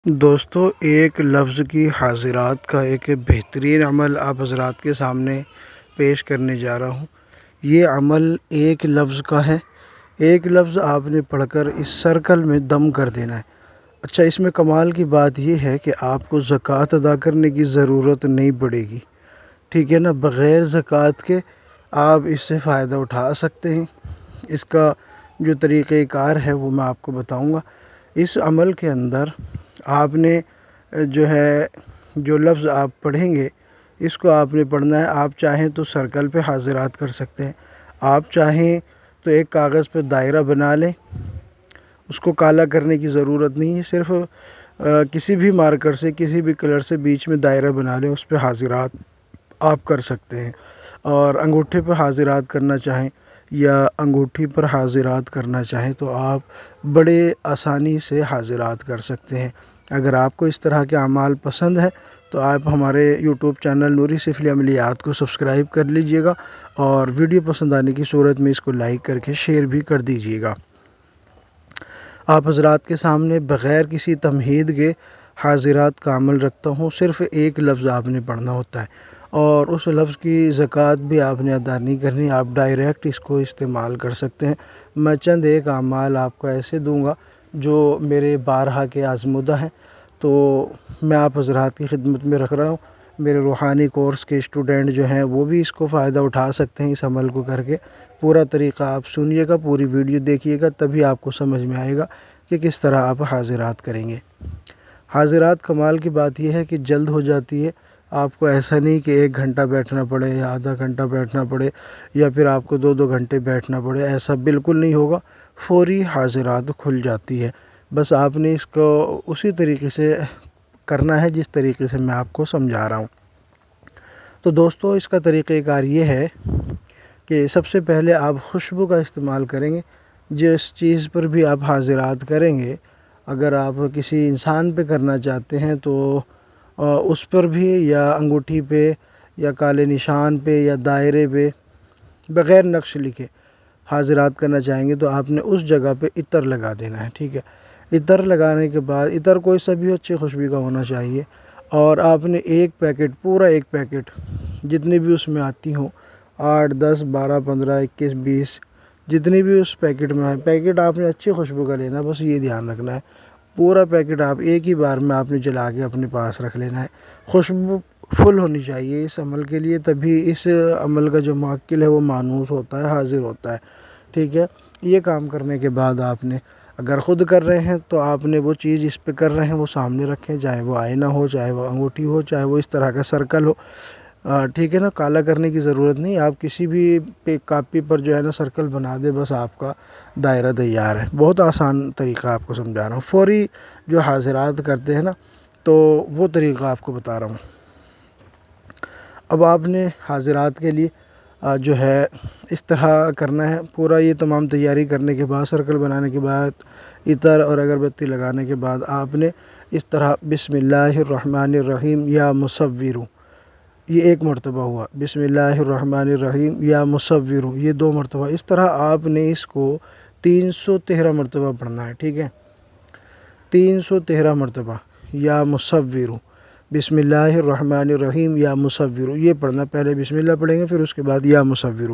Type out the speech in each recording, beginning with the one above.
دوستو، ایک لفظ کی حاضرات کا ایک بہترین عمل آپ حضرات کے سامنے پیش کرنے جا رہا ہوں۔ یہ عمل ایک لفظ کا ہے۔ ایک لفظ آپ نے پڑھ کر اس سرکل میں دم کر دینا ہے۔ اچھا، اس میں کمال کی بات یہ ہے کہ آپ کو زکوٰۃ ادا کرنے کی ضرورت نہیں پڑے گی، ٹھیک ہے نا۔ بغیر زکوٰۃ کے آپ اس سے فائدہ اٹھا سکتے ہیں۔ اس کا جو طریقہ کار ہے وہ میں آپ کو بتاؤں گا۔ اس عمل کے اندر آپ نے جو لفظ آپ پڑھیں گے اس کو آپ نے پڑھنا ہے۔ آپ چاہیں تو سرکل پہ حاضرات کر سکتے ہیں، آپ چاہیں تو ایک کاغذ پہ دائرہ بنا لیں، اس کو کالا کرنے کی ضرورت نہیں ہے، صرف کسی بھی مارکر سے کسی بھی کلر سے بیچ میں دائرہ بنا لیں، اس پہ حاضرات آپ کر سکتے ہیں۔ اور انگوٹھے پہ حاضرات کرنا چاہیں یا انگوٹھی پر حاضرات کرنا چاہیں تو آپ بڑے آسانی سے حاضرات کر سکتے ہیں۔ اگر آپ کو اس طرح کے اعمال پسند ہے تو آپ ہمارے یوٹیوب چینل نوری سفلی عملیات کو سبسکرائب کر لیجئے گا، اور ویڈیو پسند آنے کی صورت میں اس کو لائک کر کے شیئر بھی کر دیجئے گا۔ آپ حضرات کے سامنے بغیر کسی تمہید کے حاضرات کا عمل رکھتا ہوں۔ صرف ایک لفظ آپ نے پڑھنا ہوتا ہے، اور اس لفظ کی زکوٰۃ بھی آپ نے ادا نہیں کرنی، آپ ڈائریکٹ اس کو استعمال کر سکتے ہیں۔ میں چند ایک اعمال آپ کو ایسے دوں گا جو میرے بارہا کے آزمودہ ہیں، تو میں آپ حضرات کی خدمت میں رکھ رہا ہوں۔ میرے روحانی کورس کے اسٹوڈنٹ جو ہیں وہ بھی اس کو فائدہ اٹھا سکتے ہیں اس عمل کو کر کے۔ پورا طریقہ آپ سنیے گا، پوری ویڈیو دیکھیے گا، تبھی آپ کو سمجھ میں آئے گا کہ کس طرح آپ حاضرات کریں گے۔ حاضرات کمال کی بات یہ ہے کہ جلد ہو جاتی ہے۔ آپ کو ایسا نہیں کہ 1 گھنٹہ بیٹھنا پڑے یا آدھا گھنٹہ بیٹھنا پڑے یا پھر آپ کو 2 گھنٹے بیٹھنا پڑے، ایسا بالکل نہیں ہوگا۔ فوری حاضرات کھل جاتی ہے۔ بس آپ نے اس کو اسی طریقے سے کرنا ہے جس طریقے سے میں آپ کو سمجھا رہا ہوں۔ تو دوستو، اس کا طریقہ کار یہ ہے کہ سب سے پہلے آپ خوشبو کا استعمال کریں گے۔ جس چیز پر بھی آپ حاضرات کریں گے، اگر آپ کسی انسان پہ کرنا چاہتے ہیں تو اس پر بھی، یا انگوٹھی پہ یا کالے نشان پہ یا دائرے پہ بغیر نقش لکھے حاضرات کرنا چاہیں گے تو آپ نے اس جگہ پہ عطر لگا دینا ہے، ٹھیک ہے۔ عطر لگانے کے بعد، عطر کوئی سا بھی اچھی خوشبو کا ہونا چاہیے، اور آپ نے پورا ایک پیکٹ جتنی بھی اس میں آتی ہوں، 8 10 12 15 21 20 جتنی بھی اس پیکٹ میں آئے، پیکٹ آپ نے اچھی خوشبو کا لینا ہے، بس یہ دھیان رکھنا ہے۔ پورا پیکٹ آپ ایک ہی بار میں آپ نے جلا کے اپنے پاس رکھ لینا ہے۔ خوشبو فل ہونی چاہیے اس عمل کے لیے، تبھی اس عمل کا جو معقل ہے وہ مانوس ہوتا ہے، حاضر ہوتا ہے، ٹھیک ہے۔ یہ کام کرنے کے بعد آپ نے، اگر خود کر رہے ہیں تو آپ نے وہ چیز اس پہ کر رہے ہیں وہ سامنے رکھیں، چاہے وہ آئینہ ہو، چاہے وہ انگوٹھی ہو، چاہے وہ اس طرح کا سرکل ہو، ٹھیک ہے نا۔ کالا کرنے کی ضرورت نہیں، آپ کسی بھی کاپی پر جو ہے نا سرکل بنا دے، بس آپ کا دائرہ تیار ہے۔ بہت آسان طریقہ آپ کو سمجھا رہا ہوں۔ فوری جو حاضرات کرتے ہیں نا، تو وہ طریقہ آپ کو بتا رہا ہوں۔ اب آپ نے حاضرات کے لیے جو ہے اس طرح کرنا ہے۔ پورا یہ تمام تیاری کرنے کے بعد، سرکل بنانے کے بعد، عطر اور اگربتی لگانے کے بعد، آپ نے اس طرح بسم اللہ الرحمن الرحیم یا مصور، یہ 1 مرتبہ ہوا، بسم اللہ الرحمن الرحیم یا مصور، یہ 2 مرتبہ، اس طرح آپ نے اس کو 313 مرتبہ پڑھنا ہے، ٹھیک ہے۔ 313 مرتبہ یا مصور، بسم اللہ الرحمن الرحیم یا مصور، یہ پڑھنا۔ پہلے بسم اللہ پڑھیں گے، پھر اس کے بعد یا مصور،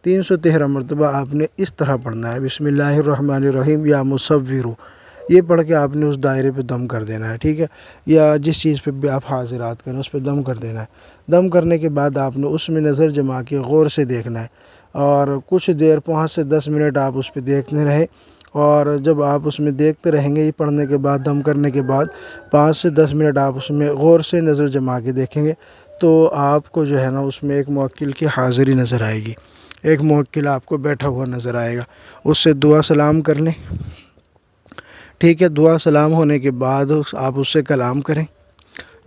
313 مرتبہ آپ نے اس طرح پڑھنا ہے، بسم اللہ الرحمن الرحیم یا مصور، یہ پڑھ کے آپ نے اس دائرے پہ دم کر دینا ہے، ٹھیک ہے۔ یا جس چیز پہ بھی آپ حاضرات کریں اس پہ دم کر دینا ہے۔ دم کرنے کے بعد آپ نے اس میں نظر جما کے غور سے دیکھنا ہے، اور کچھ دیر 5 سے 10 منٹ آپ اس پہ دیکھتے رہیں، اور جب آپ اس میں دیکھتے رہیں گے، یہ پڑھنے کے بعد، دم کرنے کے بعد 5 سے 10 منٹ آپ اس میں غور سے نظر جما کے دیکھیں گے، تو آپ کو جو ہے نا اس میں ایک موکل کی حاضری نظر آئے گی۔ ایک موکل آپ کو بیٹھا ہوا نظر آئے گا، اس سے دعا سلام کر لیں، ٹھیک ہے۔ دعا سلام ہونے کے بعد آپ اس سے کلام کریں،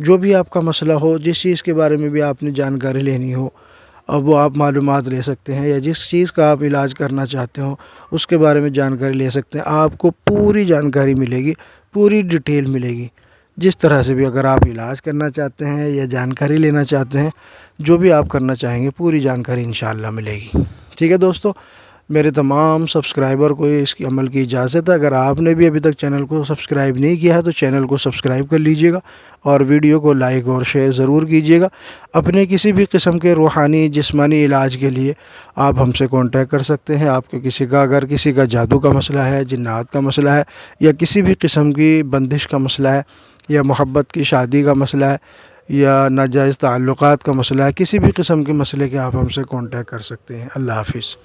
جو بھی آپ کا مسئلہ ہو، جس چیز کے بارے میں بھی آپ نے جانکاری لینی ہو، اب وہ آپ معلومات لے سکتے ہیں، یا جس چیز کا آپ علاج کرنا چاہتے ہو اس کے بارے میں جانکاری لے سکتے ہیں۔ آپ کو پوری جانکاری ملے گی، پوری ڈیٹیل ملے گی، جس طرح سے بھی اگر آپ علاج کرنا چاہتے ہیں یا جانکاری لینا چاہتے ہیں، جو بھی آپ کرنا چاہیں گے، پوری جانکاری انشاءاللہ ملے گی، ٹھیک ہے دوستو۔ میرے تمام سبسکرائبر کو اس کی عمل کی اجازت ہے۔ اگر آپ نے بھی ابھی تک چینل کو سبسکرائب نہیں کیا ہے تو چینل کو سبسکرائب کر لیجئے گا اور ویڈیو کو لائک اور شیئر ضرور کیجئے گا۔ اپنے کسی بھی قسم کے روحانی جسمانی علاج کے لیے آپ ہم سے کانٹیکٹ کر سکتے ہیں۔ آپ کے اگر کسی کا جادو کا مسئلہ ہے، جنات کا مسئلہ ہے، یا کسی بھی قسم کی بندش کا مسئلہ ہے، یا محبت کی شادی کا مسئلہ ہے، یا ناجائز تعلقات کا مسئلہ ہے، کسی بھی قسم کے مسئلے کے آپ ہم سے کانٹیکٹ کر سکتے ہیں۔ اللہ حافظ۔